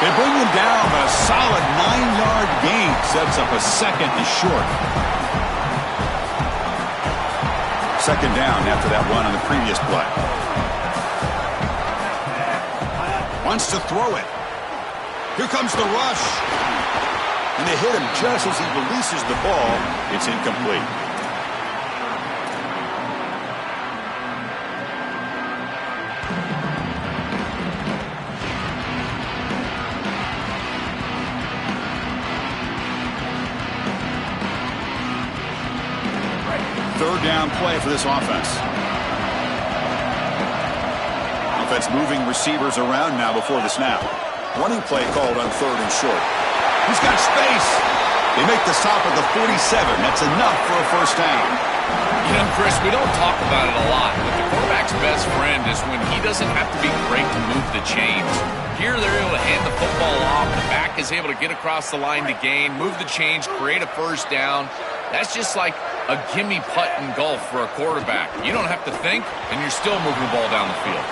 They bring him down, but a solid 9-yard gain sets up a second and short. Second down after that run on the previous play. Wants to throw it. Here comes the rush. And they hit him just as he releases the ball. It's incomplete. Third down play for this offense. Offense moving receivers around now before the snap. Running play called on third and short. He's got space. They make the stop at the 47. That's enough for a first down. You know, Chris, we don't talk about it a lot, but the quarterback's best friend is when he doesn't have to be great to move the chains. Here they're able to hand the football off. The back is able to get across the line to gain, move the chains, create a first down. That's just like a gimme putt in golf for a quarterback. You don't have to think, and you're still moving the ball down the field.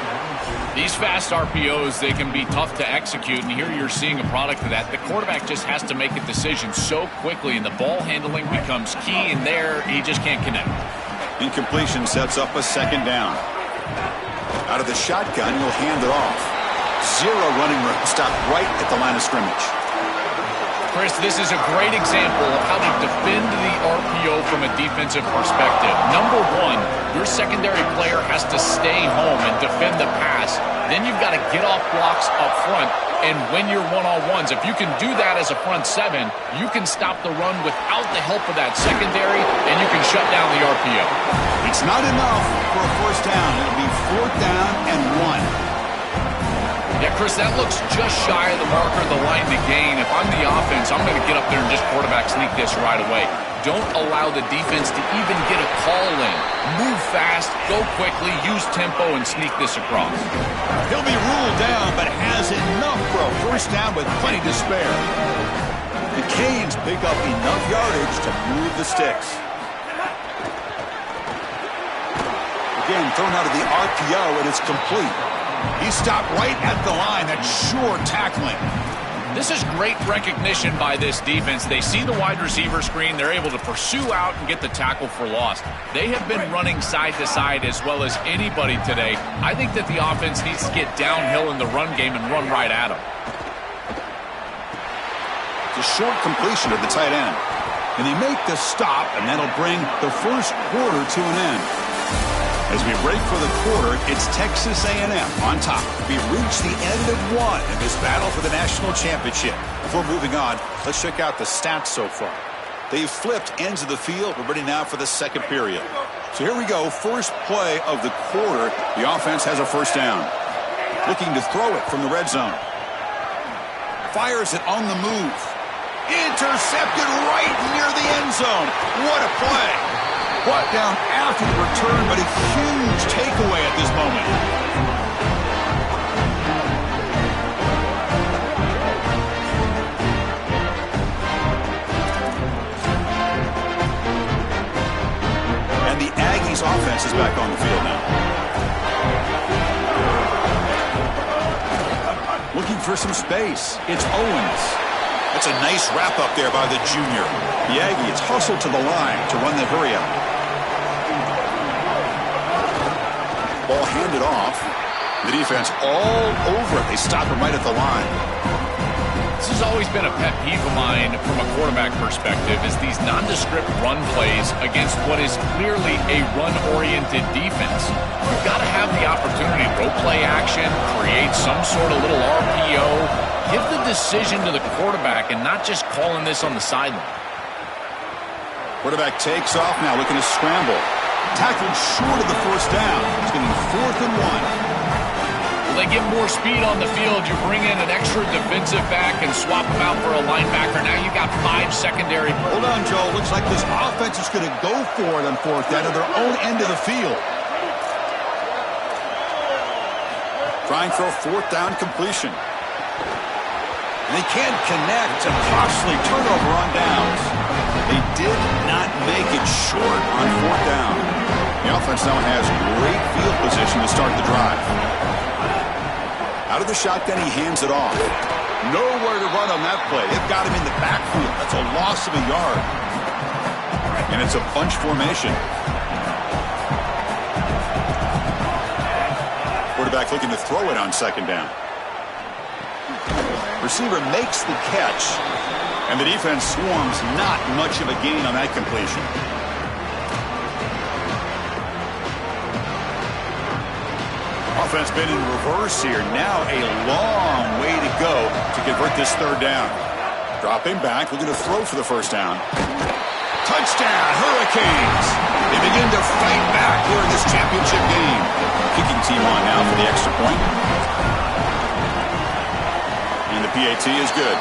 These fast RPOs, they can be tough to execute, and here you're seeing a product of that. The quarterback just has to make a decision so quickly, and the ball handling becomes key, and there he just can't connect. Incompletion sets up a second down. Out of the shotgun, he'll hand it off. Zero running room. Stop right at the line of scrimmage. Chris, this is a great example of how to defend the RPO from a defensive perspective. Number one, your secondary player has to stay home and defend the pass. Then you've got to get off blocks up front and win your one-on-ones. If you can do that as a front seven, you can stop the run without the help of that secondary, and you can shut down the RPO. It's not enough for a first down. It'll be fourth down and 1. Yeah, Chris, that looks just shy of the marker, the line to gain. If I'm the offense, I'm going to get up there and just quarterback sneak this right away. Don't allow the defense to even get a call in. Move fast, go quickly, use tempo, and sneak this across. He'll be ruled down, but has enough for a first down with plenty to spare. The Canes pick up enough yardage to move the sticks. Again, thrown out of the RPO, and it's complete. He stopped right at the line. That's sure tackling. This is great recognition by this defense. They see the wide receiver screen. They're able to pursue out and get the tackle for loss. They have been running side to side as well as anybody today. I think that the offense needs to get downhill in the run game and run right at them. It's a short completion of the tight end. And they make the stop, and that'll bring the first quarter to an end. As we break for the quarter, it's Texas A&M on top. We reach the end of one in this battle for the national championship. Before moving on, let's check out the stats so far. They've flipped ends of the field. We're ready now for the second period. So here we go. First play of the quarter. The offense has a first down. Looking to throw it from the red zone. Fires it on the move. Intercepted right near the end zone. What a play. Brought down after the return, but a huge takeaway at this moment. And the Aggies offense is back on the field now. Looking for some space. It's Owens. That's a nice wrap up there by the junior. The Aggies hustle to the line to run the hurry up. Ball handed off. The defense all over it. They stop him right at the line. This has always been a pet peeve of mine from a quarterback perspective is these nondescript run plays against what is clearly a run-oriented defense. You've got to have the opportunity to rope play action, create some sort of little RPO, give the decision to the quarterback and not just calling this on the sideline. Quarterback takes off now, looking to scramble. Tackled short of the first down. It's going to be 4th and 1. Well, they get more speed on the field. You bring in an extra defensive back and swap them out for a linebacker. Now you've got 5 secondary. Hold on, Joe. Looks like this offense is going to go for it on 4th down to their own end of the field. Trying for a 4th down completion. And they can't connect. A costly turnover on downs. They did not make it short on 4th down. The offense now has great field position to start the drive. Out of the shotgun, he hands it off. Nowhere to run on that play. They've got him in the backfield. That's a loss of a yard. And it's a bunch formation. Quarterback looking to throw it on second down. Receiver makes the catch. And the defense swarms. Not much of a gain on that completion. Offense been in reverse here. Now a long way to go to convert this third down. Dropping back, looking to throw for the first down. Touchdown, Hurricanes! They begin to fight back here in this championship game. Kicking team on now for the extra point. And the PAT is good.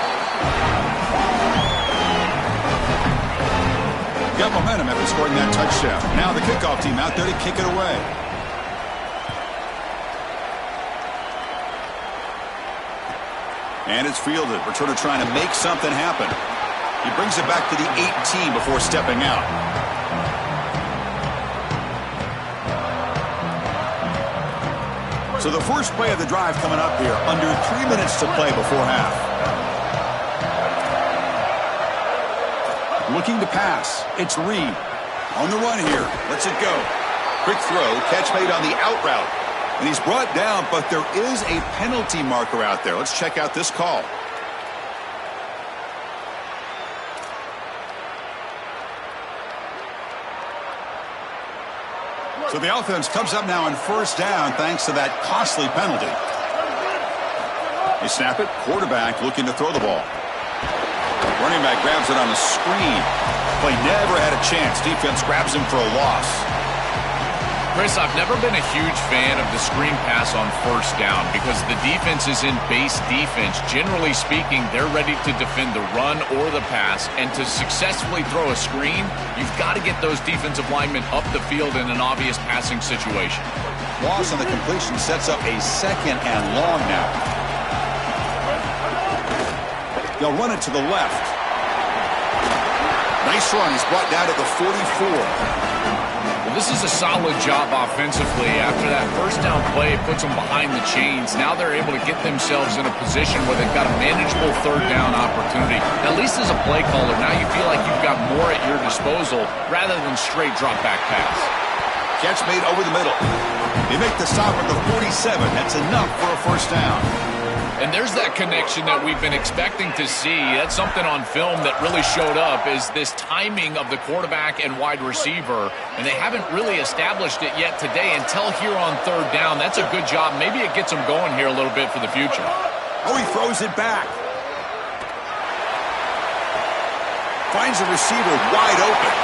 Got momentum after scoring that touchdown. Now the kickoff team out there to kick it away. And it's fielded. Returner trying to make something happen. He brings it back to the 18 before stepping out. So the first play of the drive coming up here. Under 3 minutes to play before half. Looking to pass. It's Reed. On the run here. Lets it go. Quick throw. Catch made on the out route. And he's brought down, but there is a penalty marker out there. Let's check out this call. So the offense comes up now on first down thanks to that costly penalty. They snap it. Quarterback looking to throw the ball. Running back grabs it on the screen. Play never had a chance. Defense grabs him for a loss. Chris, I've never been a huge fan of the screen pass on first down because the defense is in base defense. Generally speaking, they're ready to defend the run or the pass, and to successfully throw a screen, you've got to get those defensive linemen up the field in an obvious passing situation. Loss on the completion sets up a second and long now. They'll run it to the left. Nice run. He's brought down to the 44. Well, this is a solid job offensively. After that first down play, it puts them behind the chains. Now they're able to get themselves in a position where they've got a manageable third down opportunity. At least as a play caller, now you feel like you've got more at your disposal rather than straight drop back pass. Catch made over the middle. They make the stop at the 47. That's enough for a first down. And there's that connection that we've been expecting to see. That's something on film that really showed up, is this timing of the quarterback and wide receiver. And they haven't really established it yet today until here on third down. That's a good job. Maybe it gets them going here a little bit for the future. Oh, he throws it back. Finds a receiver wide open.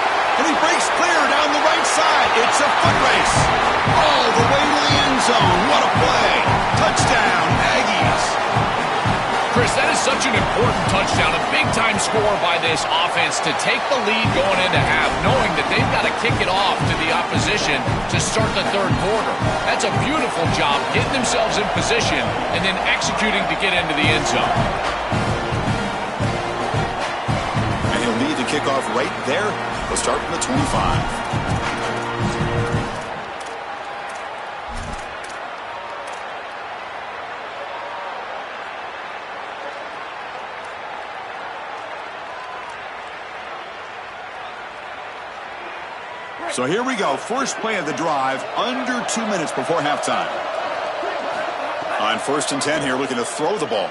And he breaks clear down the right side. It's a foot race. All the way to the end zone. What a play. Touchdown, Aggies. Chris, that is such an important touchdown, a big-time score by this offense to take the lead going into half, knowing that they've got to kick it off to the opposition to start the third quarter. That's a beautiful job, getting themselves in position and then executing to get into the end zone. And he'll need to kick off right there. We'll start from the 25. So here we go. First play of the drive, under 2 minutes before halftime. On 1st and 10 here, looking to throw the ball.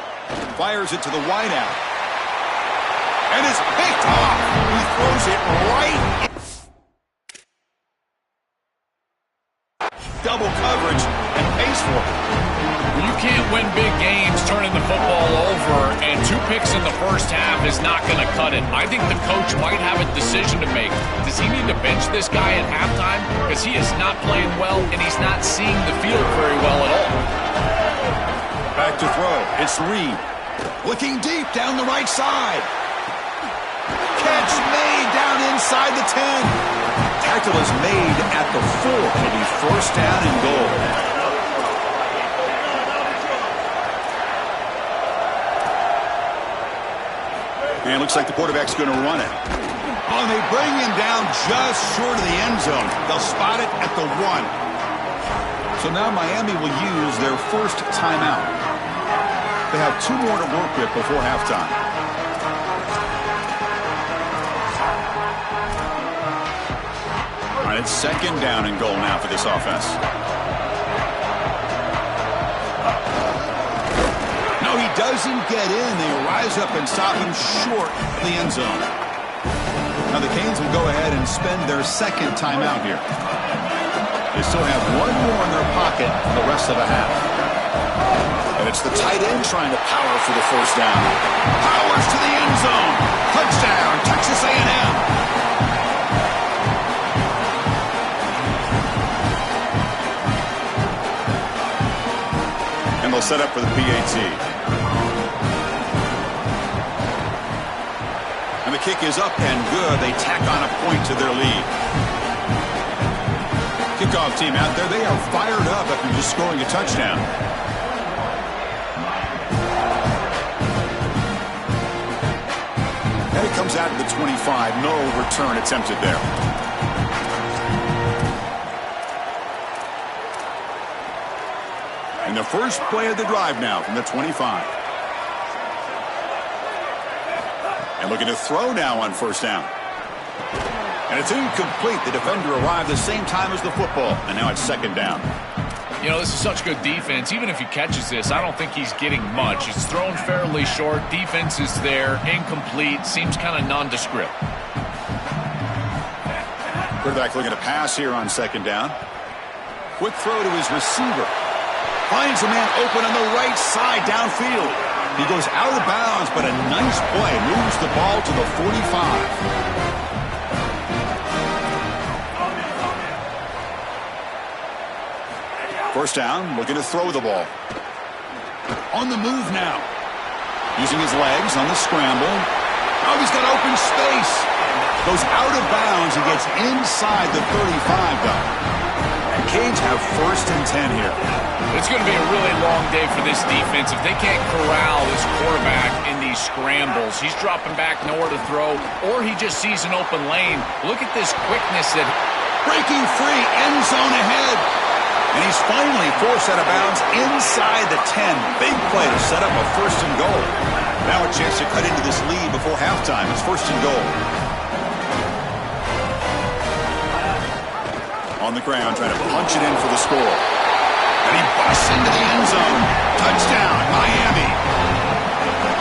Fires it to the wideout. And it's picked off. He throws it right. Double coverage and pays for it. You can't win big games turning the football over, and 2 picks in the first half is not going to cut it. I think the coach might have a decision to make. Does he need to bench this guy at halftime? Because he is not playing well, and he's not seeing the field very well at all. Back to throw. It's Reed. Looking deep down the right side. Catch made down inside the 10. Tackle is made at the 4. It'll be first down and goal. And it looks like the quarterback's going to run it. Oh, and they bring him down just short of the end zone. They'll spot it at the 1. So now Miami will use their first timeout. They have 2 more to work with before halftime. All right, it's 2nd down and goal now for this offense. No, he doesn't get in. They rise up and stop him short of the end zone. Now the Canes will go ahead and spend their 2nd timeout here. They still have 1 more in their pocket for the rest of the half. And it's the tight end trying to power for the 1st down. Powers to the end zone. Touchdown, Texas A&M. And they'll set up for the PAT. And the kick is up and good. They tack on a point to their lead. Kickoff team out there, they are fired up after just scoring a touchdown. And it comes out to the 25. No return attempted there. And the first play of the drive now from the 25. And looking to throw now on 1st down. And it's incomplete. The defender arrived the same time as the football. And now it's 2nd down. You know, this is such good defense. Even if he catches this, I don't think he's getting much. It's thrown fairly short. Defense is there. Incomplete. Seems kind of nondescript. Quarterback looking to pass here on 2nd down. Quick throw to his receiver. Finds a man open on the right side downfield. He goes out of bounds, but a nice play. Moves the ball to the 45. 1st down, looking to throw the ball. On the move now. Using his legs on the scramble. Oh, he's got open space. Goes out of bounds. He gets inside the 35, though. And Canes have 1st and 10 here. It's going to be a really long day for this defense. If they can't corral this quarterback in these scrambles, he's dropping back, nowhere to throw, or he just sees an open lane. Look at this quickness. Breaking free, end zone ahead. And he's finally forced out of bounds inside the 10. Big play to set up a 1st and goal. Now a chance to cut into this lead before halftime. It's 1st and goal. On the ground, trying to punch it in for the score. And he busts into the end zone. Touchdown, Miami.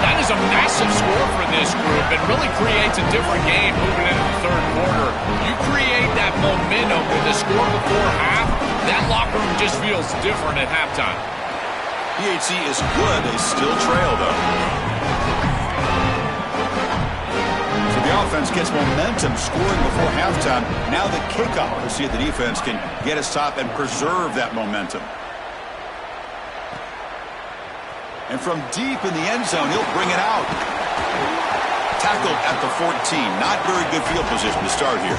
That is a massive score for this group. It really creates a different game moving into the 3rd quarter. You create that momentum with the score before half, that locker room just feels different at halftime. PAT is good. They still trail, though. So the offense gets momentum scoring before halftime. Now the kickoff. We'll see if the defense can get a stop and preserve that momentum. And from deep in the end zone, he'll bring it out. Tackled at the 14. Not very good field position to start here.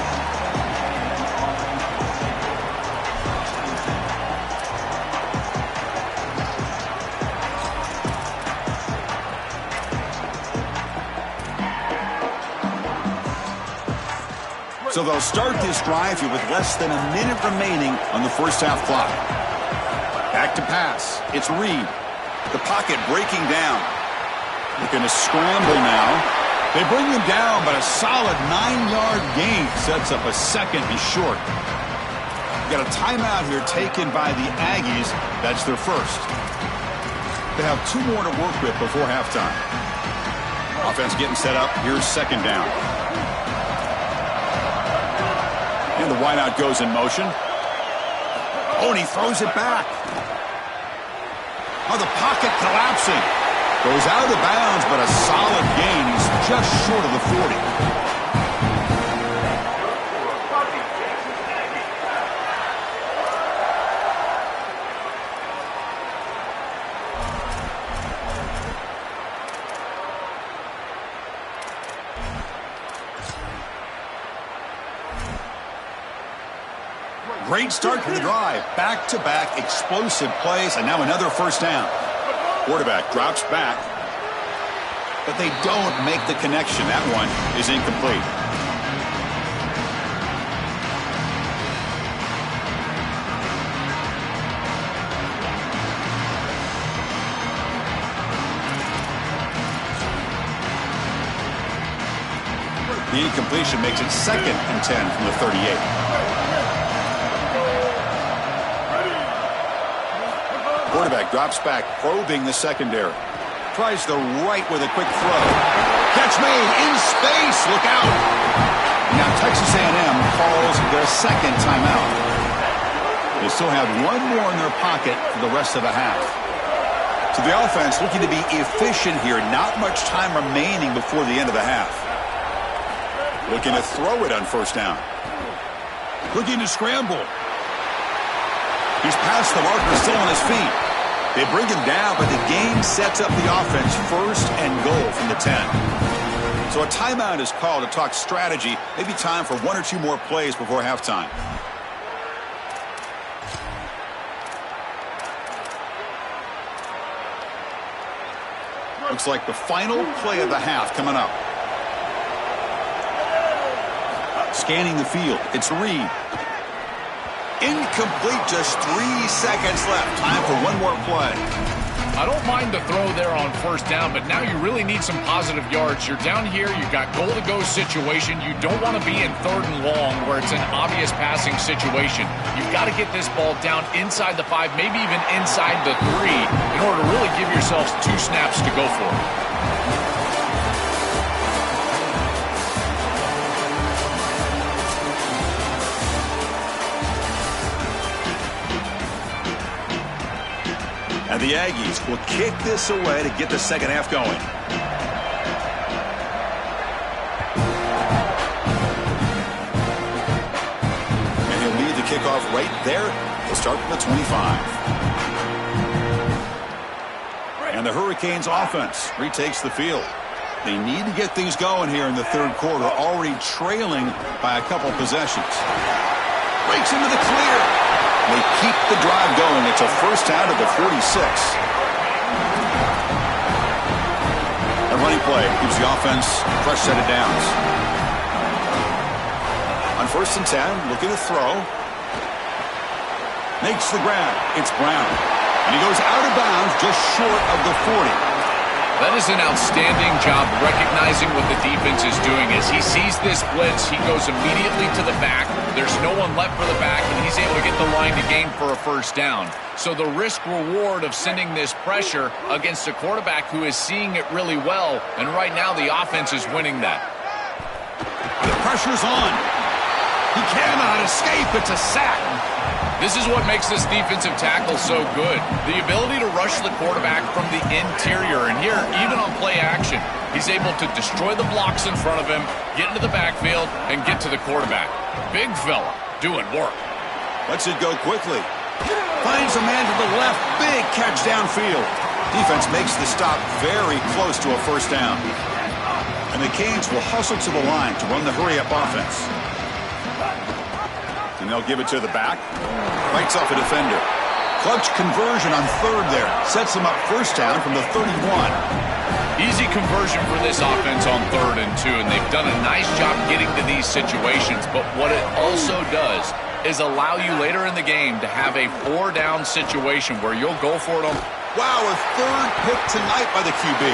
So they'll start this drive here with less than a minute remaining on the 1st half clock. Back to pass. It's Reed. The pocket breaking down. Looking to scramble now. They bring him down, but a solid 9-yard gain sets up a 2nd and short. Got a timeout here taken by the Aggies. That's their 1st. They have 2 more to work with before halftime. Offense getting set up. Here's 2nd down. And the wideout goes in motion. Oh, and he throws it back. Oh, the pocket collapsing. Goes out of bounds, but a solid gain. He's just short of the 40. Great start to the drive. Back-to-back explosive plays, and now another 1st down. Quarterback drops back, but they don't make the connection. That one is incomplete. The incompletion makes it 2nd and 10 from the 38. Quarterback drops back, probing the secondary. Tries the right with a quick throw. Catch made in space. Look out. Now Texas A&M calls their second timeout. They still have one more in their pocket for the rest of the half. So the offense looking to be efficient here. Not much time remaining before the end of the half. Looking to throw it on first down. Looking to scramble. He's past the marker, still on his feet. They bring him down, but the game sets up the offense 1st and goal from the 10. So a timeout is called to talk strategy. Maybe time for 1 or 2 more plays before halftime. Looks like the final play of the half coming up. Scanning the field. It's Reed. Incomplete. Just 3 seconds left. Time for one more play. I don't mind the throw there on first down, but now you really need some positive yards. You're down here. You've got goal-to-go situation. You don't want to be in 3rd and long where it's an obvious passing situation. You've got to get this ball down inside the 5, maybe even inside the 3 in order to really give yourselves 2 snaps to go for it. And the Aggies will kick this away to get the second half going. And he'll lead the kickoff right there. He'll start from the 25. And the Hurricanes offense retakes the field. They need to get things going here in the 3rd quarter, already trailing by a couple possessions. Breaks into the clear. They keep the drive going. It's a first down to the 46. A running play gives the offense a fresh set of downs. On 1st and 10, looking to throw. Makes the grab. It's Brown. And he goes out of bounds just short of the 40. That is an outstanding job recognizing what the defense is doing. As he sees this blitz, he goes immediately to the back. There's no one left for the back, and he's able to get the line to gain for a first down. So the risk-reward of sending this pressure against a quarterback who is seeing it really well, and right now the offense is winning that. The pressure's on. He cannot escape. It's a sack. This is what makes this defensive tackle so good. The ability to rush the quarterback from the interior. And here, even on play action, he's able to destroy the blocks in front of him, get into the backfield, and get to the quarterback. Big fella doing work. Lets it go quickly. Finds a man to the left. Big catch downfield. Defense makes the stop very close to a first down. And the Canes will hustle to the line to run the hurry-up offense. And they'll give it to the back. Fights off a defender. Clutch conversion on 3rd there. Sets them up first down from the 31. Easy conversion for this offense on 3rd and 2, and they've done a nice job getting to these situations. But what it also does is allow you later in the game to have a 4-down situation where you'll go for it on. Wow, a 3rd pick tonight by the QB.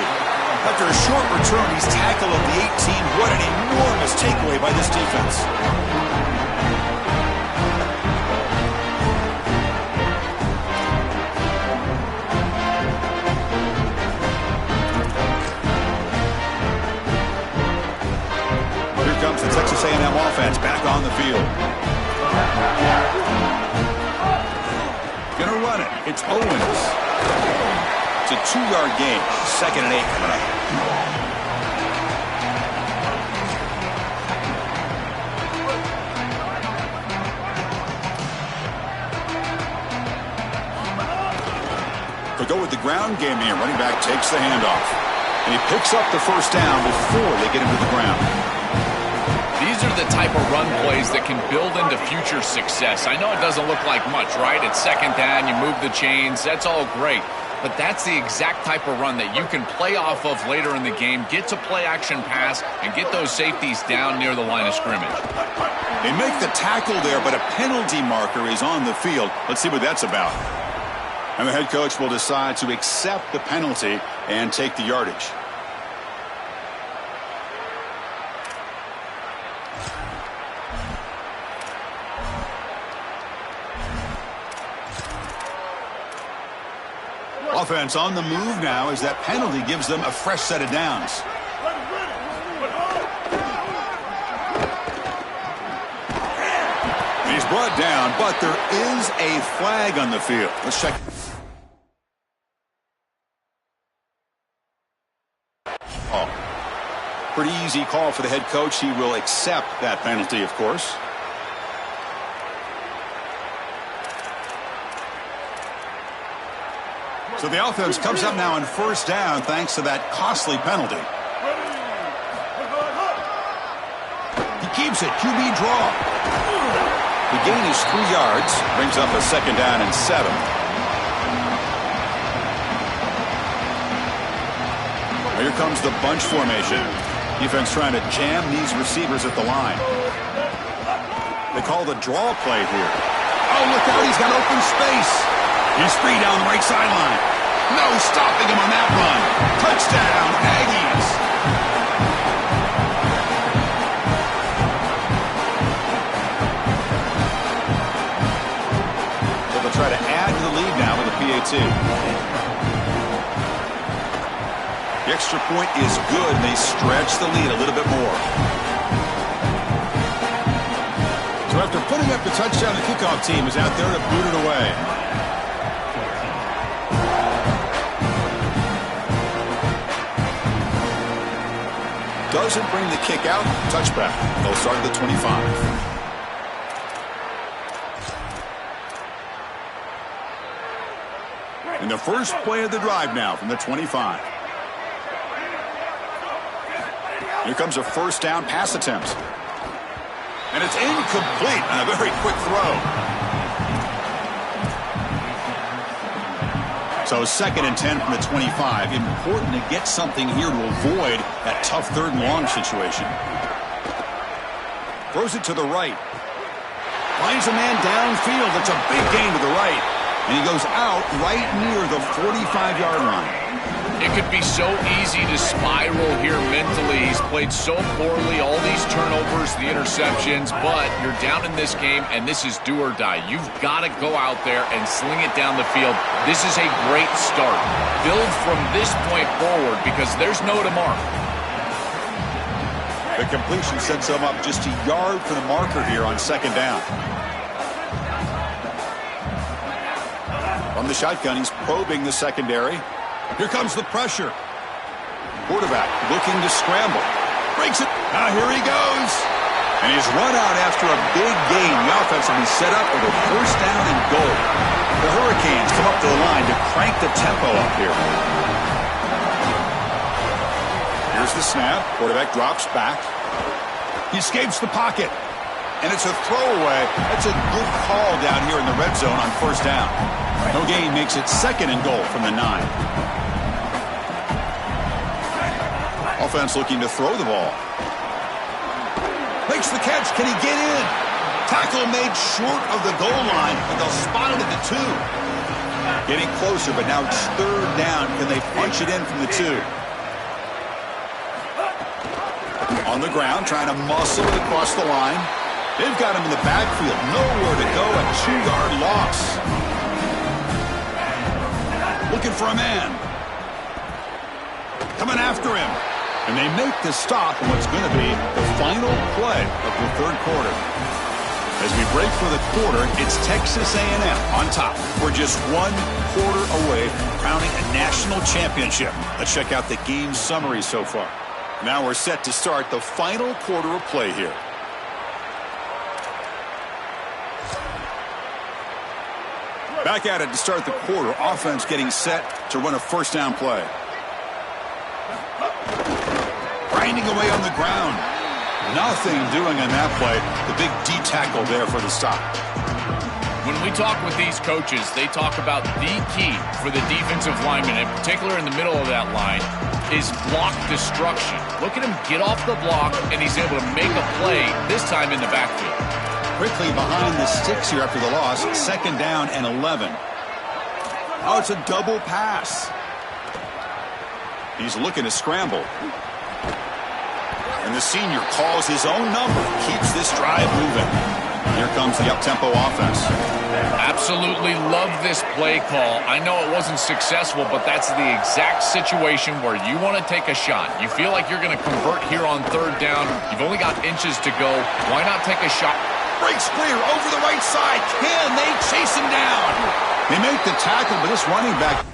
After a short return, he's tackled at the 18. What an enormous takeaway by this defense. Comes the Texas A&M offense back on the field. Gonna run it. It's Owens. It's a 2-yard gain. 2nd and 8 coming up. They'll go with the ground game here. Running back takes the handoff. And he picks up the first down before they get him to the ground. These are the type of run plays that can build into future success. I know it doesn't look like much, right? It's 2nd down, you move the chains, that's all great. But that's the exact type of run that you can play off of later in the game, get to play action pass, and get those safeties down near the line of scrimmage. They make the tackle there, but a penalty marker is on the field. Let's see what that's about. And the head coach will decide to accept the penalty and take the yardage. Offense on the move now as that penalty gives them a fresh set of downs. He's brought down, but there is a flag on the field. Let's check. Oh, pretty easy call for the head coach. He will accept that penalty, of course. So the offense comes up now on first down thanks to that costly penalty. He keeps it. QB draw. The gain is 3 yards. Brings up a second down and 7. Here comes the bunch formation. Defense trying to jam these receivers at the line. They call the draw play here. Oh, look out. He's got open space. He's free down the right sideline. No stopping him on that run. Touchdown, Aggies. So they'll try to add to the lead now with a PAT. The extra point is good, and they stretch the lead a little bit more. So after putting up the touchdown, the kickoff team is out there to boot it away. Doesn't bring the kick out. Touchback. They'll start at the 25. And the first play of the drive now from the 25. Here comes a first down pass attempt. And it's incomplete on a very quick throw. So 2nd and 10 from the 25. Important to get something here to avoid that tough 3rd and long situation. Throws it to the right. Finds a man downfield. It's a big gain to the right. And he goes out right near the 45-yard line. It could be so easy to spiral here mentally. He's played so poorly, all these turnovers, the interceptions, but you're down in this game, and this is do or die. You've got to go out there and sling it down the field. This is a great start. Build from this point forward because there's no tomorrow. The completion sets them up just a yard from the marker here on 2nd down. From the shotgun, he's probing the secondary. Here comes the pressure. Quarterback looking to scramble. Breaks it. Now here he goes. And he's run out after a big gain. The offense will be set up with a first down and goal. The Hurricanes come up to the line to crank the tempo up here. Here's the snap. Quarterback drops back. He escapes the pocket. And it's a throwaway. That's a good call down here in the red zone on first down. No gain makes it 2nd and goal from the 9. Offense looking to throw the ball. Makes the catch. Can he get in? Tackle made short of the goal line, and they'll spot it at the 2. Getting closer, but now it's 3rd down. Can they punch it in from the 2? On the ground, trying to muscle it across the line. They've got him in the backfield. Nowhere to go. A 2-yard loss. Looking for a man. Coming after him. And they make the stop on what's going to be the final play of the 3rd quarter. As we break for the quarter, it's Texas A&M on top. We're just 1 quarter away from crowning a national championship. Let's check out the game summary so far. Now we're set to start the final quarter of play here. Back at it to start the quarter. Offense getting set to run a first down play. Grinding away on the ground. Nothing doing on that play. The big D tackle there for the stop. When we talk with these coaches, they talk about the key for the defensive lineman, in particular in the middle of that line, is block destruction. Look at him get off the block, and he's able to make a play, this time in the backfield. Quickly behind the sticks here after the loss. 2nd down and 11. Oh, it's a double pass. He's looking to scramble. And the senior calls his own number. Keeps this drive moving. Here comes the up-tempo offense. Absolutely love this play call. I know it wasn't successful, but that's the exact situation where you want to take a shot. You feel like you're going to convert here on third down. You've only got inches to go. Why not take a shot? Breaks clear over the right side. Can they chase him down? They make the tackle, but this running back...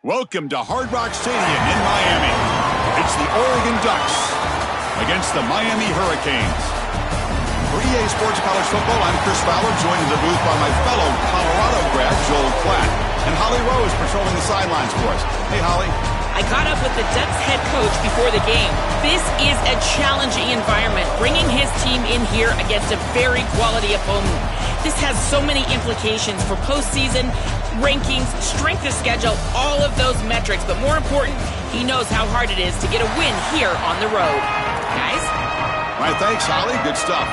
Welcome to Hard Rock Stadium in Miami. It's the Oregon Ducks against the Miami Hurricanes. For EA Sports College Football, I'm Chris Fowler, joined in the booth by my fellow Colorado grad, Joel Klatt. And Holly Rose patrolling the sidelines for us. Hey, Holly. I caught up with the Ducks head coach before the game. This is a challenging environment, bringing his team in here against a very quality opponent. This has so many implications for postseason, rankings, strength of schedule, all of those metrics. But more important, he knows how hard it is to get a win here on the road. Guys? All right, thanks, Holly. Good stuff.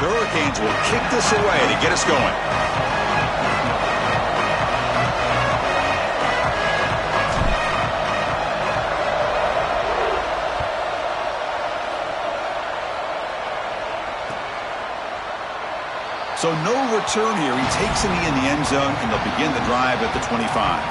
The Hurricanes will kick this away to get us going. So no return here. He takes a knee in the end zone, and they'll begin the drive at the 25.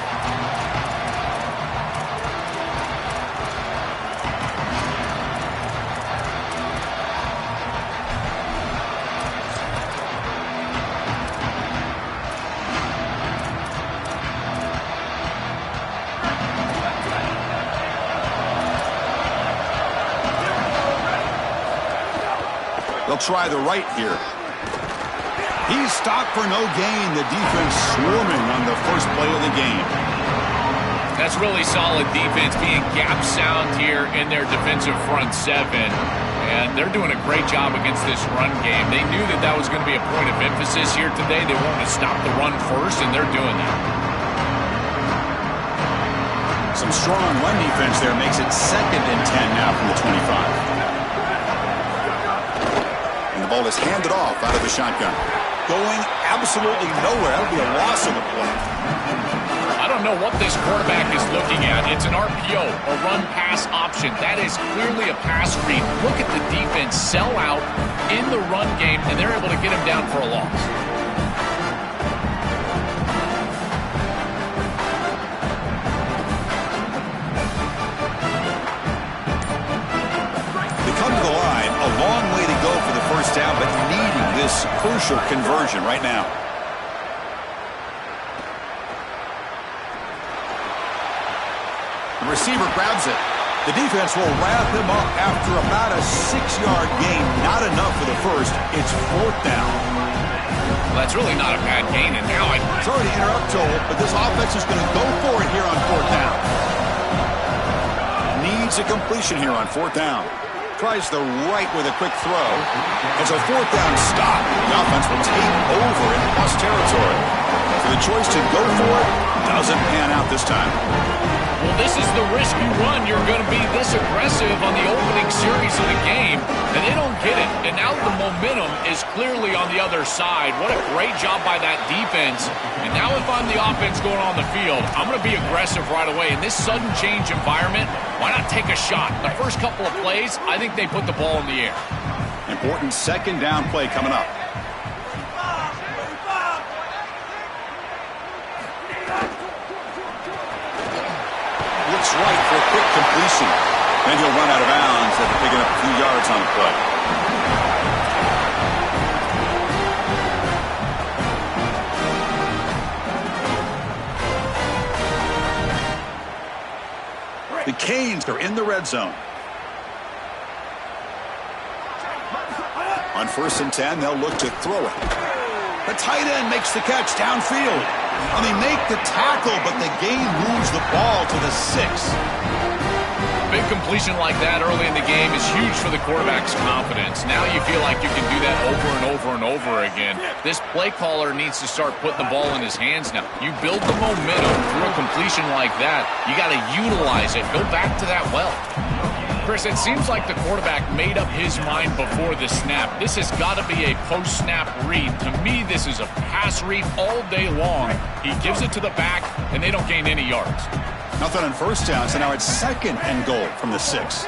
They'll try the right here. He's stopped for no gain. The defense swarming on the first play of the game. That's really solid defense, being gap sound here in their defensive front seven. And they're doing a great job against this run game. They knew that that was going to be a point of emphasis here today. They wanted to stop the run first, and they're doing that. Some strong run defense there makes it 2nd and 10 now from the 25. And the ball is handed off out of the shotgun. Going absolutely nowhere. That'll be a loss of the play. I don't know what this quarterback is looking at. It's an RPO, a run-pass option. That is clearly a pass read. Look at the defense sell out in the run game, and they're able to get him down for a loss. They come to the line, a long way to go for the first down, but needing this crucial conversion right now. The receiver grabs it. The defense will wrap him up after about a 6-yard gain. Not enough for the first. It's 4th down. Well, that's really not a bad gain, and now Sorry to interrupt, Joel, but this offense is going to go for it here on 4th down. Needs a completion here on 4th down. Tries the right with a quick throw. It's a 4th down stop. The offense will take over in plus territory. So the choice to go for it doesn't pan out this time. Well, this is the risk you run. You're going to be this aggressive on the opening series of the game, and they don't get it. And now the momentum is clearly on the other side. What a great job by that defense. And now if I'm the offense going on the field, I'm going to be aggressive right away. In this sudden change environment, why not take a shot? The first couple of plays, I think they put the ball in the air. Important 2nd down play coming up. Looks right for a quick completion. Then he'll run out of bounds after picking up a few yards on the play. The Canes are in the red zone. On 1st and 10, they'll look to throw it. The tight end makes the catch downfield. And they make the tackle, but the game moves the ball to the 6. Big completion like that early in the game is huge for the quarterback's confidence. Now you feel like you can do that over and over and over again. This play caller needs to start putting the ball in his hands now. You build the momentum through a completion like that. You got to utilize it. Go back to that well. Chris, it seems like the quarterback made up his mind before the snap. This has got to be a post-snap read. To me, this is a pass read all day long. He gives it to the back, and they don't gain any yards. Nothing on 1st down, so now it's 2nd and goal from the 6.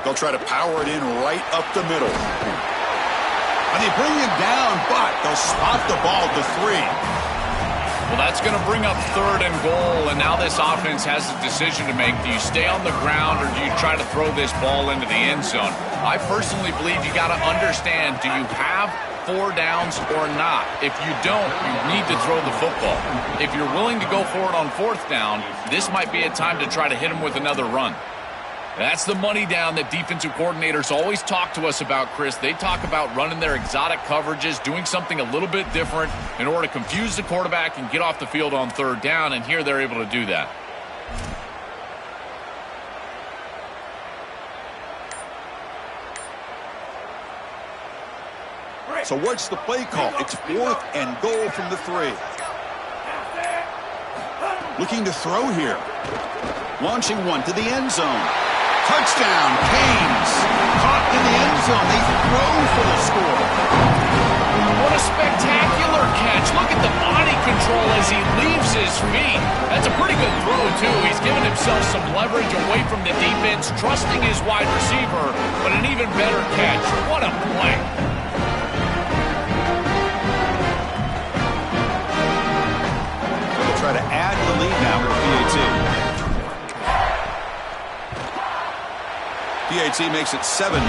They'll try to power it in right up the middle. And they bring him down, but they'll spot the ball at the 3. Well, that's going to bring up 3rd and goal, and now this offense has a decision to make. Do you stay on the ground or do you try to throw this ball into the end zone? I personally believe you got to understand, do you have 4 downs or not? If you don't, you need to throw the football. If you're willing to go for it on 4th down, this might be a time to try to hit him with another run. That's the money down that defensive coordinators always talk to us about, Chris. They talk about running their exotic coverages, doing something a little bit different in order to confuse the quarterback and get off the field on 3rd down, and here they're able to do that. So what's the play call? It's 4th and goal from the 3. Looking to throw here. Launching one to the end zone. Touchdown, Canes. Caught in the end zone. They throw for the score. What a spectacular catch. Look at the body control as he leaves his feet. That's a pretty good throw, too. He's given himself some leverage away from the defense, trusting his wide receiver, but an even better catch. What a play. They'll try to add the lead now with PAT. PAT makes it 7-0.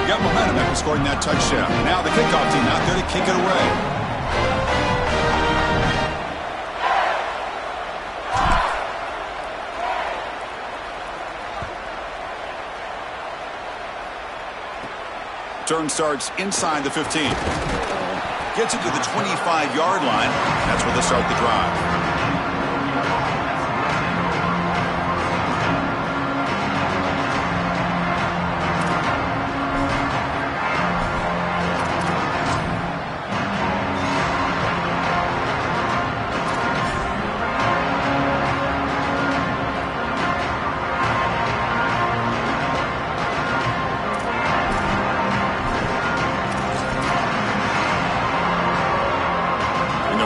Got momentum after scoring that touchdown. Now the kickoff team out there to kick it away. Turn starts inside the 15. Gets it to the 25-yard line. That's where they start the drive.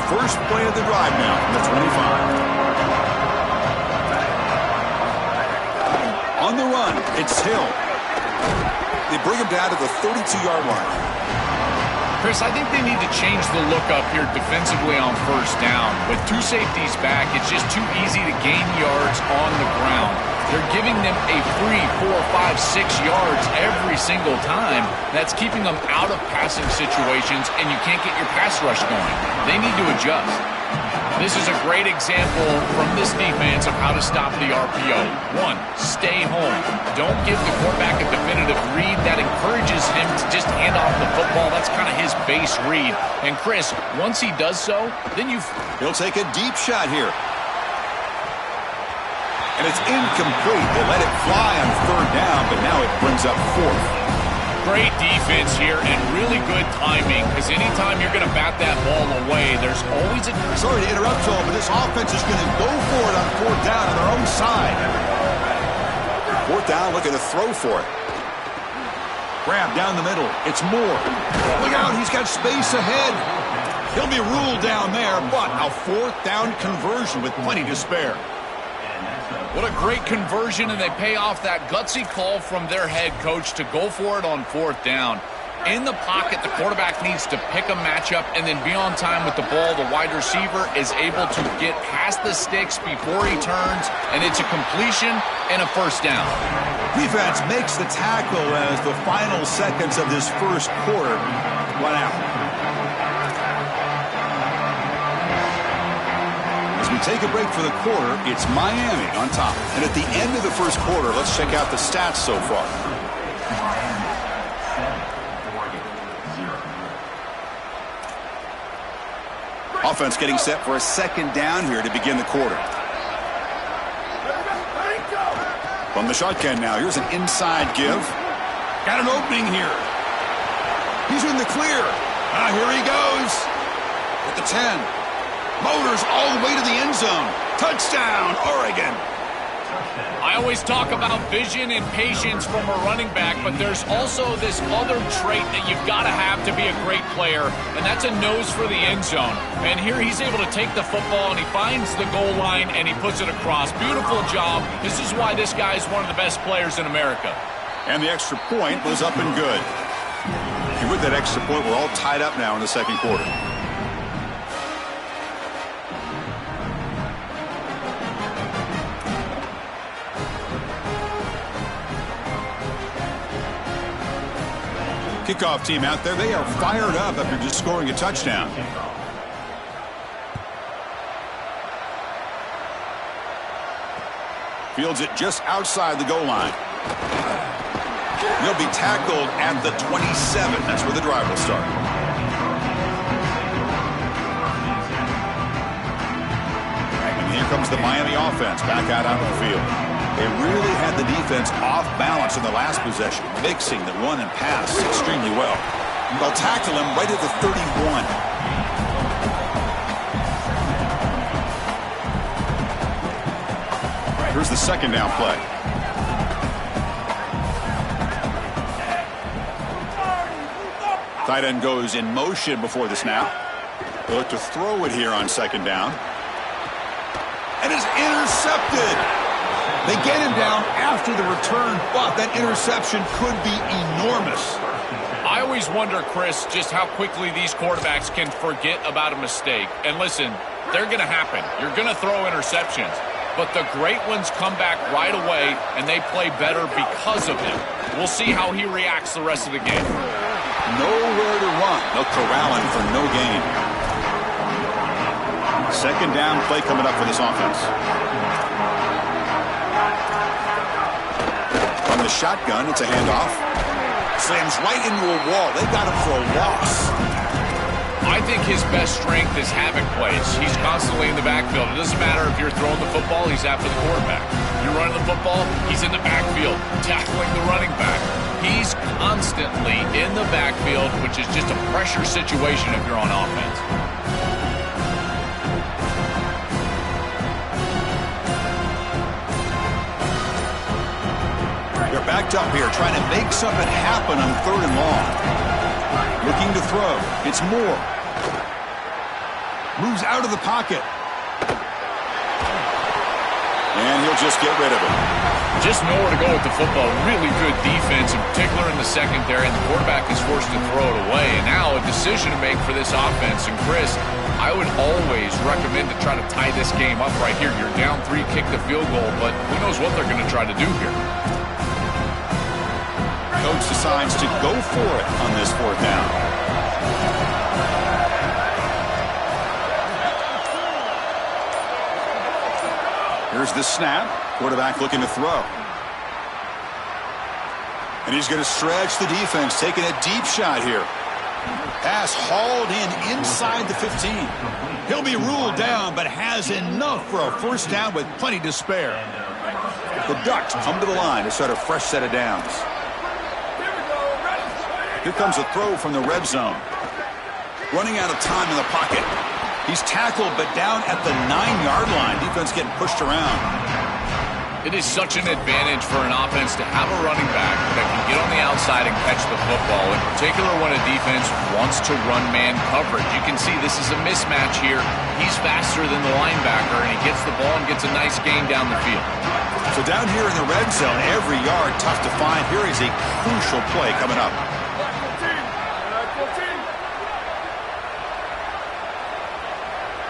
First play of the drive now from the 25. On the run, it's Hill. They bring him down to the 32-yard line. Chris, I think they need to change the look up here defensively on 1st down. With 2 safeties back, it's just too easy to gain yards on the ground. They're giving them a free 4, 5, 6 yards every single time. That's keeping them out of passing situations, and you can't get your pass rush going. They need to adjust. This is a great example from this defense of how to stop the RPO. 1, stay home. Don't give the quarterback a definitive read. That encourages him to just hand off the football. That's kind of his base read. And Chris, once he does so, then he'll take a deep shot here. And it's incomplete. They let it fly on 3rd down, but now it brings up 4th. Great defense here and really good timing, because anytime you're going to bat that ball away, there's always a... Sorry to interrupt, Joel, but this offense is going to go for it on 4th down on their own side. 4th down, looking to throw for it. Grab down the middle. It's Moore. Look out, he's got space ahead. He'll be ruled down there, but a 4th down conversion with plenty to spare. What a great conversion, and they pay off that gutsy call from their head coach to go for it on 4th down. In the pocket, the quarterback needs to pick a matchup and then be on time with the ball. The wide receiver is able to get past the sticks before he turns, and it's a completion and a first down. Defense makes the tackle as the final seconds of this first quarter run out. As we take a break for the quarter, it's Miami on top. And at the end of the first quarter, let's check out the stats so far. Offense getting set for a second down here to begin the quarter. From the shotgun now, here's an inside give. Got an opening here. He's in the clear. Here he goes. At the 10. Motors all the way to the end zone. Touchdown, Oregon. I always talk about vision and patience from a running back, but there's also this other trait that you've got to have to be a great player, and that's a nose for the end zone. And here he's able to take the football, and he finds the goal line, and he puts it across. Beautiful job. This is why this guy is one of the best players in America. And the extra point was up and good. And with that extra point, we're all tied up now in the second quarter. Kickoff team out there. They are fired up after just scoring a touchdown. Fields it just outside the goal line. He'll be tackled at the 27. That's where the drive will start. And here comes the Miami offense back out onto the field. They really had the defense off balance in the last possession, mixing the run and pass extremely well. They'll tackle him right at the 31. Here's the second down play. Tight end goes in motion before the snap. They'll look to throw it here on second down. And it's intercepted. They get him down after the return, but that interception could be enormous. I always wonder, Chris, just how quickly these quarterbacks can forget about a mistake. And listen, they're going to happen. You're going to throw interceptions. But the great ones come back right away, and they play better because of him. We'll see how he reacts the rest of the game. Nowhere to run. They'll corral him for no gain. Second down play coming up for this offense. From the shotgun, it's a handoff. Slams right into a wall. They got him for a loss. I think his best strength is havoc plays. He's constantly in the backfield. It doesn't matter if you're throwing the football, he's after the quarterback. You're running the football, he's in the backfield, tackling the running back. He's constantly in the backfield, which is just a pressure situation if you're on offense. They're backed up here, trying to make something happen on third and long. Looking to throw. It's Moore. Moves out of the pocket. And he'll just get rid of it. Just nowhere to go with the football. Really good defense, in particular in the secondary, and the quarterback is forced to throw it away. And now a decision to make for this offense. And Chris, I would always recommend to try to tie this game up right here. You're down 3, kick the field goal, but who knows what they're going to try to do here. Coach decides to go for it on this fourth down. Here's the snap. Quarterback looking to throw. And he's going to stretch the defense, taking a deep shot here. Pass hauled in inside the 15. He'll be ruled down, but has enough for a first down with plenty to spare. The Ducks come to the line to start a fresh set of downs. Here comes a throw from the red zone. Running out of time in the pocket. He's tackled, but down at the 9-yard line. Defense getting pushed around. It is such an advantage for an offense to have a running back that can get on the outside and catch the football, in particular when a defense wants to run man coverage. You can see this is a mismatch here. He's faster than the linebacker, and he gets the ball and gets a nice gain down the field. So down here in the red zone, every yard tough to find. Here is a crucial play coming up.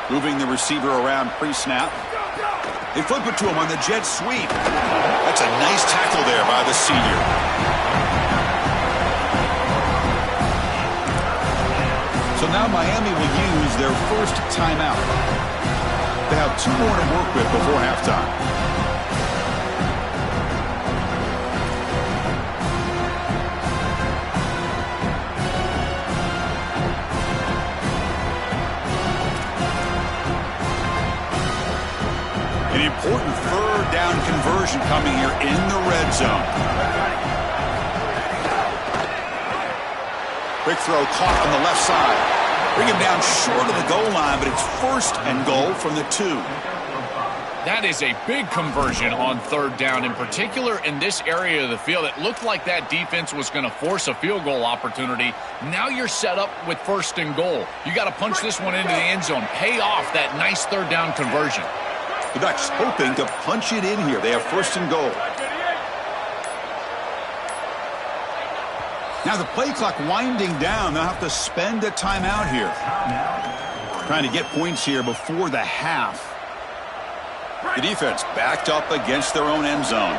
Moving the receiver around pre-snap. They flip it to him on the jet sweep. That's a nice tackle there by the senior. So now Miami will use their first timeout. They have 2 more to work with before halftime. An important third down conversion coming here in the red zone. Quick throw caught on the left side. Bring him down short of the goal line, but it's 1st and goal from the 2. That is a big conversion on 3rd down, in particular in this area of the field. It looked like that defense was going to force a field goal opportunity. Now you're set up with 1st and goal. You got to punch this one into the end zone. Pay off that nice 3rd down conversion. The Ducks hoping to punch it in here. They have 1st and goal. Now the play clock winding down. They'll have to spend a timeout here. Trying to get points here before the half. The defense backed up against their own end zone.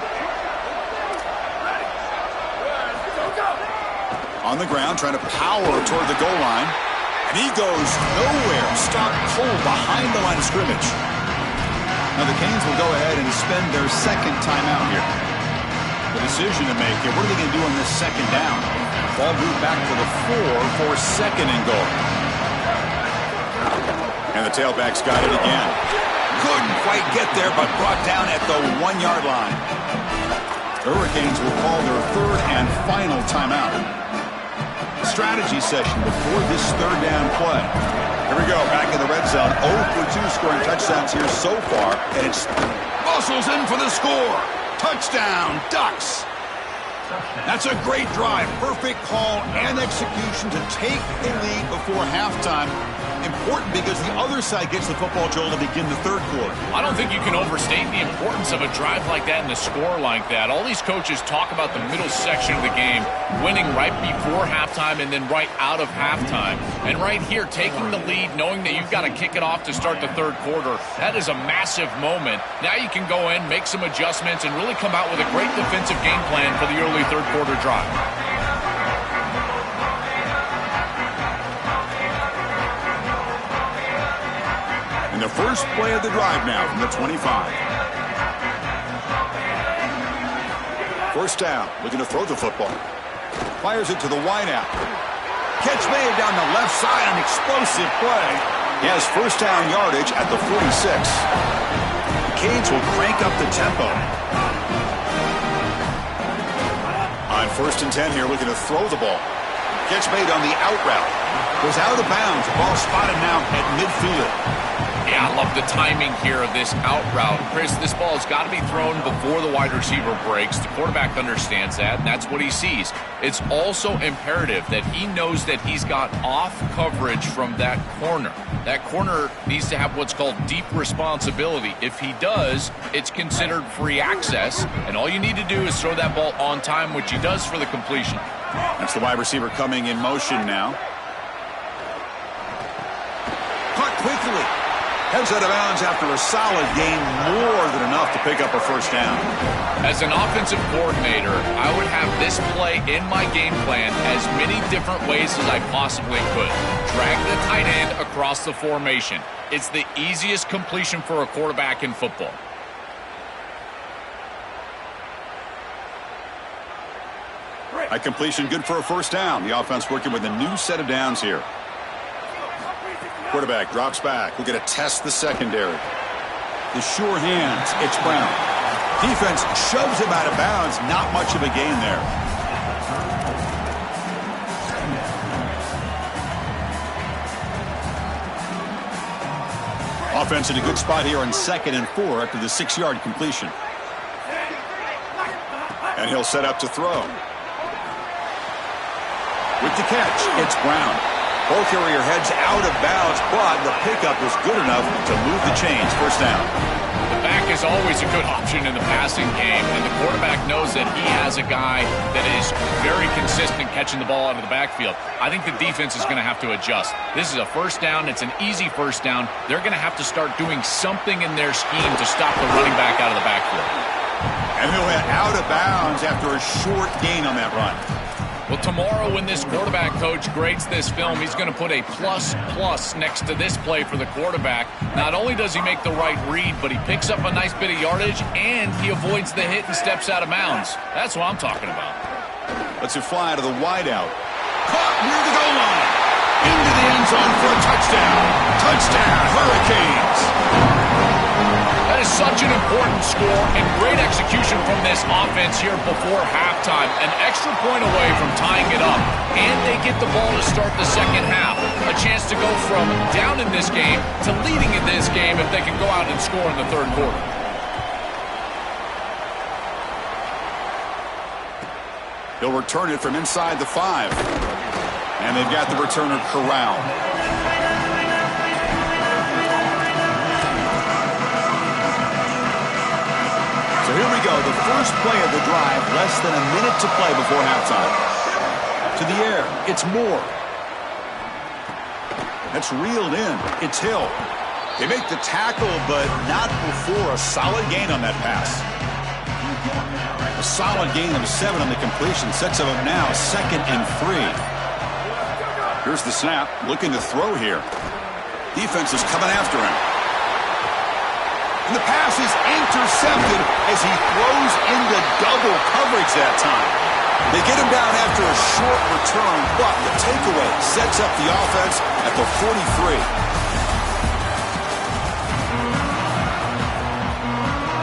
On the ground, trying to power toward the goal line. And he goes nowhere. Stopped cold behind the line of scrimmage. Now the Canes will go ahead and spend their 2nd timeout here. The decision to make here. What are they going to do on this 2nd down? Ball moved back to the 4 for 2nd and goal. And the tailback's got it again. Couldn't quite get there, but brought down at the 1-yard line. The Hurricanes will call their 3rd and final timeout. Strategy session before this 3rd down play. Here we go, back in the red zone. 0 for 2 scoring touchdowns here so far. And it's muscles in for the score. Touchdown, Ducks. That's a great drive. Perfect call and execution to take the lead before halftime. Important because the other side gets the football, Joel, to begin the 3rd quarter. I don't think you can overstate the importance of a drive like that and a score like that. All these coaches talk about the middle section of the game, winning right before halftime and then right out of halftime. And right here, taking the lead, knowing that you've got to kick it off to start the 3rd quarter, that is a massive moment. Now you can go in, make some adjustments, and really come out with a great defensive game plan for the early 3rd quarter drive. The first play of the drive now from the 25. 1st down, looking to throw the football. Fires it to the wideout. Catch made down the left side, an explosive play. He has 1st down yardage at the 46. The Canes will crank up the tempo. On 1st and 10 here, looking to throw the ball. Catch made on the out route. Goes out of bounds. The ball spotted now at midfield. Yeah, I love the timing here of this out route. Chris, this ball has got to be thrown before the wide receiver breaks. The quarterback understands that, and that's what he sees. It's also imperative that he knows that he's got off coverage from that corner. That corner needs to have what's called deep responsibility. If he does, it's considered free access, and all you need to do is throw that ball on time, which he does for the completion. That's the wide receiver coming in motion now. Caught quickly. Heads out of bounds after a solid gain, more than enough to pick up a 1st down. As an offensive coordinator, I would have this play in my game plan as many different ways as I possibly could. Drag the tight end across the formation. It's the easiest completion for a quarterback in football. A completion good for a 1st down. The offense working with a new set of downs here. Quarterback drops back. We're going to test the secondary. The sure hands. It's Brown. Defense shoves him out of bounds. Not much of a gain there. Offense in a good spot here on 2nd and 4 after the 6-yard completion. And he'll set up to throw. With the catch, it's Brown. Ball carrier heads out of bounds, but the pickup was good enough to move the chains. 1st down. The back is always a good option in the passing game, and the quarterback knows that he has a guy that is very consistent catching the ball out of the backfield. I think the defense is going to have to adjust. This is a first down. It's an easy first down. They're going to have to start doing something in their scheme to stop the running back out of the backfield. And he'll head out of bounds after a short gain on that run. Well, tomorrow when this quarterback coach grades this film, he's going to put a plus next to this play for the quarterback. Not only does he make the right read, but he picks up a nice bit of yardage, and he avoids the hit and steps out of bounds. That's what I'm talking about. Let's it fly to the wideout. Caught near the goal line. Into the end zone for a touchdown. Touchdown, Hurricanes. That is such an important score and great execution from this offense here before halftime. An extra point away from tying it up. And they get the ball to start the second half. A chance to go from down in this game to leading in this game if they can go out and score in the third quarter. He'll return it from inside the 5. And they've got the returner corralled. So here we go, the first play of the drive, less than a minute to play before halftime. To the air, it's Moore. That's reeled in, it's Hill. They make the tackle, but not before a solid gain on that pass. A solid gain of 7 on the completion sets them up now, 2nd and 3. Here's the snap, looking to throw here. Defense is coming after him. And the pass is intercepted as he throws into double coverage that time. They get him down after a short return, but the takeaway sets up the offense at the 43.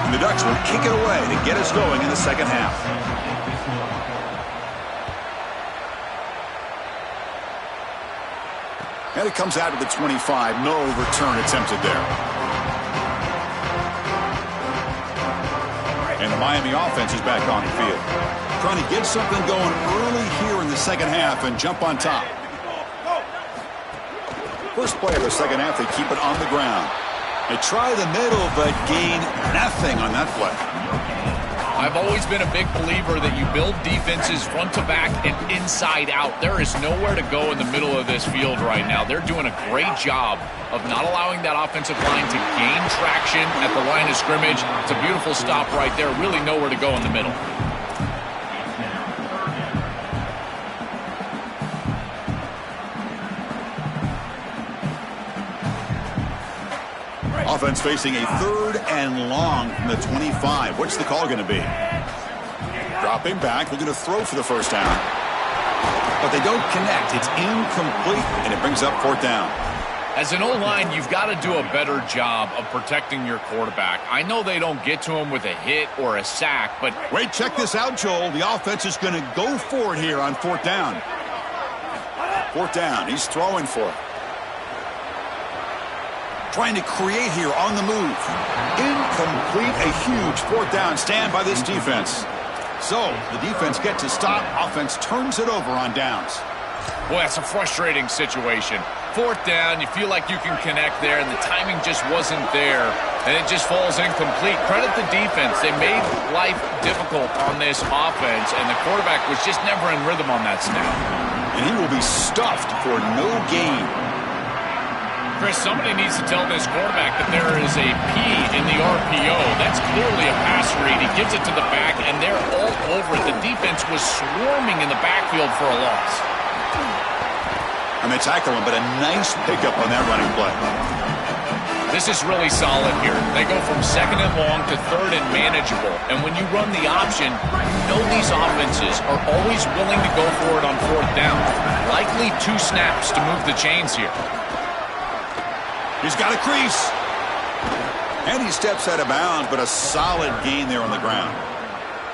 And the Ducks will kick it away to get us going in the second half. And it comes out of the 25. No return attempted there. And the Miami offense is back on the field. Trying to get something going early here in the second half and jump on top. First play of the second half, they keep it on the ground. They try the middle, but gain nothing on that play. I've always been a big believer that you build defenses front to back and inside out. There is nowhere to go in the middle of this field right now. They're doing a great job of not allowing that offensive line to gain traction at the line of scrimmage. It's a beautiful stop right there. Really nowhere to go in the middle. Offense facing a 3rd and long from the 25. What's the call going to be? Dropping back, looking to throw for the first down. But they don't connect. It's incomplete, and it brings up 4th down. As an O-line, you've got to do a better job of protecting your quarterback. I know they don't get to him with a hit or a sack, but... Wait, check this out, Joel. The offense is going to go for it here on 4th down. 4th down. He's throwing for it. Trying to create here on the move. Incomplete, a huge 4th down stand by this defense. So, the defense gets a stop. Offense turns it over on downs. Boy, that's a frustrating situation. 4th down, you feel like you can connect there, and the timing just wasn't there, and it just falls incomplete. Credit the defense. They made life difficult on this offense, and the quarterback was just never in rhythm on that snap. And he will be stuffed for no gain. Chris, somebody needs to tell this quarterback that there is a P in the RPO. That's clearly a pass read. He gives it to the back, and they're all over it. The defense was swarming in the backfield for a loss. And they tackle him, but a nice pickup on that running play. This is really solid here. They go from 2nd and long to 3rd and manageable. And when you run the option, you know these offenses are always willing to go for it on 4th down. Likely 2 snaps to move the chains here. He's got a crease. And he steps out of bounds, but a solid gain there on the ground.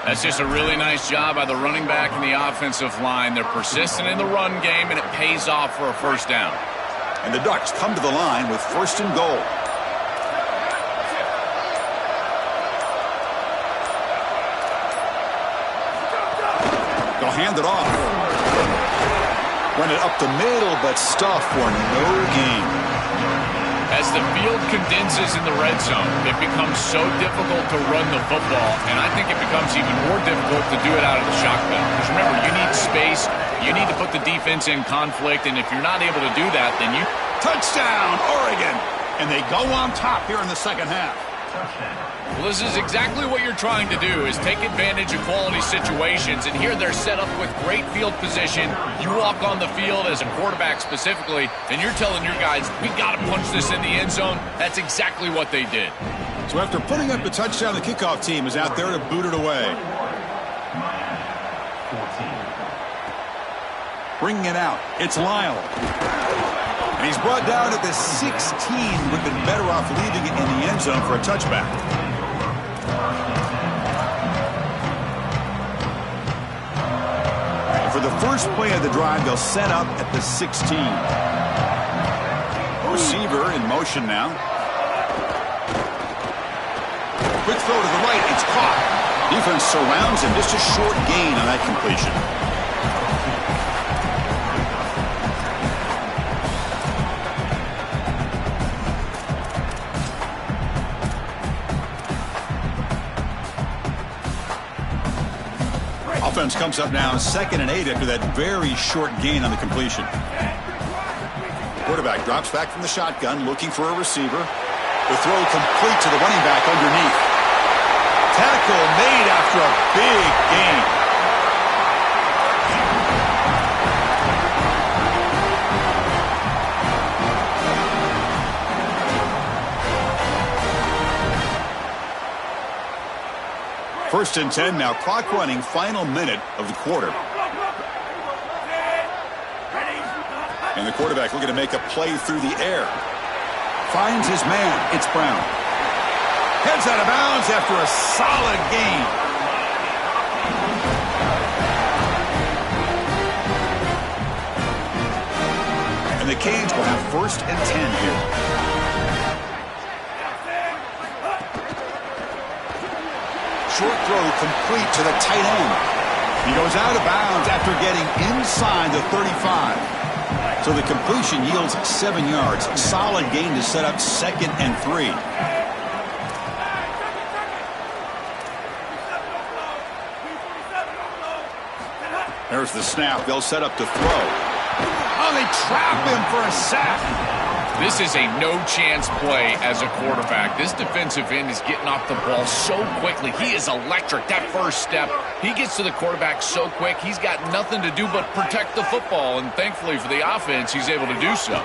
That's just a really nice job by the running back and the offensive line. They're persistent in the run game, and it pays off for a first down. And the Ducks come to the line with 1st and goal. They'll hand it off. Run it up the middle, but stuffed for no gain. As the field condenses in the red zone, it becomes so difficult to run the football, and I think it becomes even more difficult to do it out of the shotgun. Because remember, you need space, you need to put the defense in conflict, and if you're not able to do that, then you... Touchdown, Oregon! And they go on top here in the second half. Well, this is exactly what you're trying to do, is take advantage of quality situations. And here they're set up with great field position. You walk on the field as a quarterback specifically, and you're telling your guys, we got to punch this in the end zone. That's exactly what they did. So after putting up the touchdown, the kickoff team is out there to boot it away. Bringing it out, it's Lyle. And he's brought down at the 16. Would have been better off leaving it in the end zone for a touchback. And for the first play of the drive, they'll set up at the 16. Receiver in motion now. Quick throw to the right, it's caught. Defense surrounds him, just a short gain on that completion. Offense comes up now 2nd and 8 after that very short gain on the completion. Quarterback drops back from the shotgun, looking for a receiver. The throw complete to the running back underneath. Tackle made after a big gain. First and 10 now, clock running, final minute of the quarter. And the quarterback looking to make a play through the air. Finds his man, it's Brown. Heads out of bounds after a solid gain. And the Canes will have first and 10 here. Short throw complete to the tight end. He goes out of bounds after getting inside the 35. So the completion yields 7 yards. Solid gain to set up 2nd and 3. There's the snap. They'll set up to throw. Oh, they trap him for a sack. This is a no-chance play as a quarterback. This defensive end is getting off the ball so quickly. He is electric. That first step, he gets to the quarterback so quick, he's got nothing to do but protect the football, and thankfully for the offense, he's able to do so.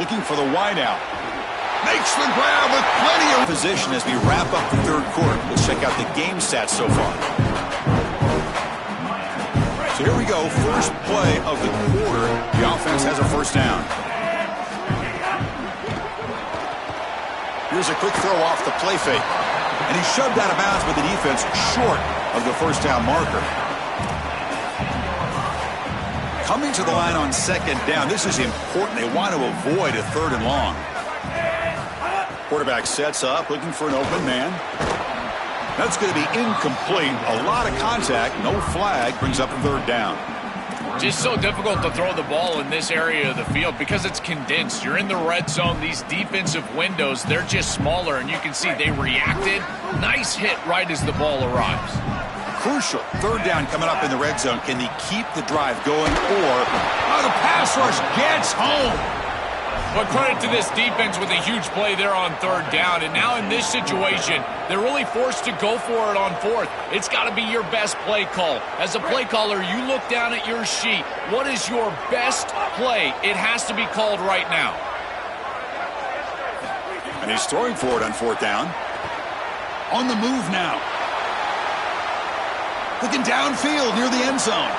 Looking for the wideout. Makes the grab with plenty of position as we wrap up the third quarter. Let's check out the game stats so far. So here we go, first play of the quarter. The offense has a first down. Here's a quick throw off the play fake. And he's shoved out of bounds with the defense short of the first down marker. Coming to the line on 2nd down. This is important. They want to avoid a 3rd and long. Quarterback sets up, looking for an open man. That's going to be incomplete. A lot of contact. No flag. Brings up a 3rd down. Just so difficult to throw the ball in this area of the field because it's condensed. You're in the red zone. These defensive windows, they're just smaller, and you can see they reacted. Nice hit right as the ball arrives. Crucial. 3rd down coming up in the red zone. Can they keep the drive going, or the pass rush gets home? But credit to this defense with a huge play there on 3rd down. And now in this situation, they're really forced to go for it on 4th. It's got to be your best play call. As a play caller, you look down at your sheet. What is your best play? It has to be called right now. And he's throwing for it on 4th down. On the move now. Looking downfield near the end zone.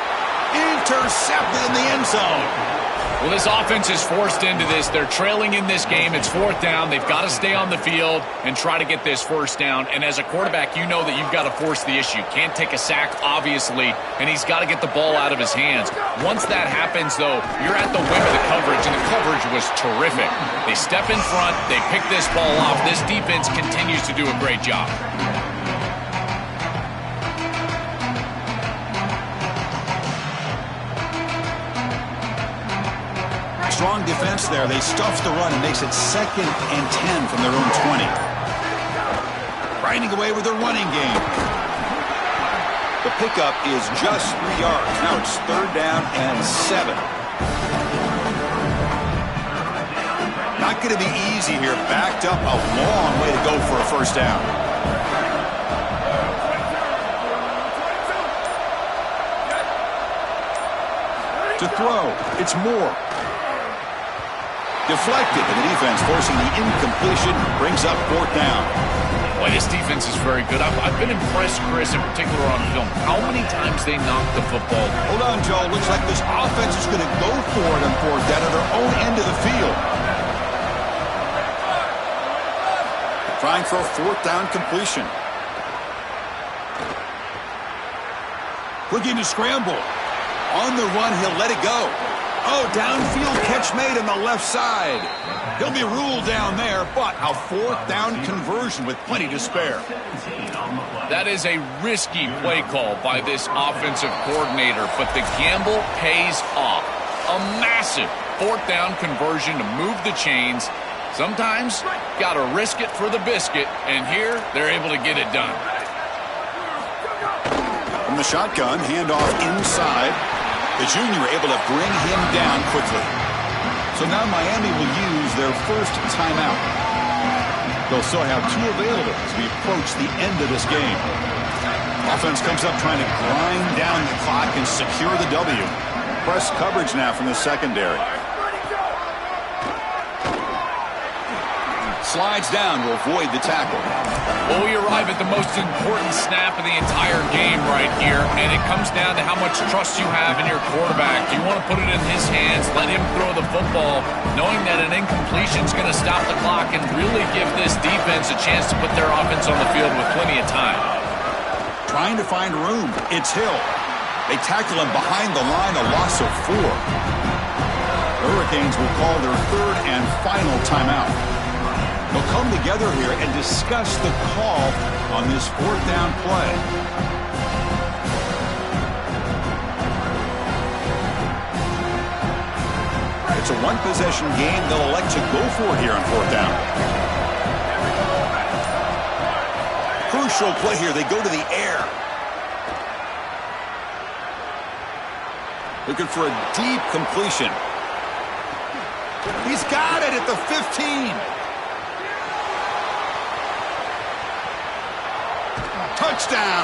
Intercepted in the end zone. Well, this offense is forced into this. They're trailing in this game. It's 4th down. They've got to stay on the field and try to get this first down. And as a quarterback, you know that you've got to force the issue. Can't take a sack, obviously, and he's got to get the ball out of his hands. Once that happens, though, you're at the whim of the coverage, and the coverage was terrific. They step in front. They pick this ball off. This defense continues to do a great job. Strong defense there. They stuff the run and makes it 2nd and 10 from their own 20. Grinding away with their running game. The pickup is just 3 yards. Now it's 3rd down and 7. Not going to be easy here. Backed up, a long way to go for a 1st down. To throw, it's Moore. Deflected, and the defense forcing the incompletion brings up 4th down. Boy, this defense is very good. I've been impressed, Chris, in particular on film, how many times they knocked the football. Hold on, Joe. Looks like this offense is going to go for it on 4th down at their own end of the field. Trying for a 4th down completion. Looking to scramble. On the run, he'll let it go. Oh, downfield catch made on the left side. He'll be ruled down there, but a 4th down conversion with plenty to spare. That is a risky play call by this offensive coordinator, but the gamble pays off. A massive 4th down conversion to move the chains. Sometimes, got to risk it for the biscuit, and here, they're able to get it done. From the shotgun, handoff inside. The junior able to bring him down quickly. So now Miami will use their 1st timeout. They'll still have 2 available as we approach the end of this game. Offense comes up trying to grind down the clock and secure the W. Press coverage now from the secondary. Slides down to avoid the tackle. Well, we arrive at the most important snap of the entire game right here, and it comes down to how much trust you have in your quarterback. Do you want to put it in his hands, let him throw the football, knowing that an incompletion is going to stop the clock and really give this defense a chance to put their offense on the field with plenty of time? Trying to find room. It's Hill. They tackle him behind the line, a loss of 4. The Hurricanes will call their 3rd and final timeout. They'll come together here and discuss the call on this 4th down play. It's a 1-possession game. They'll elect to go for it here on 4th down. Crucial play here. They go to the air. Looking for a deep completion. He's got it at the 15. Touchdown.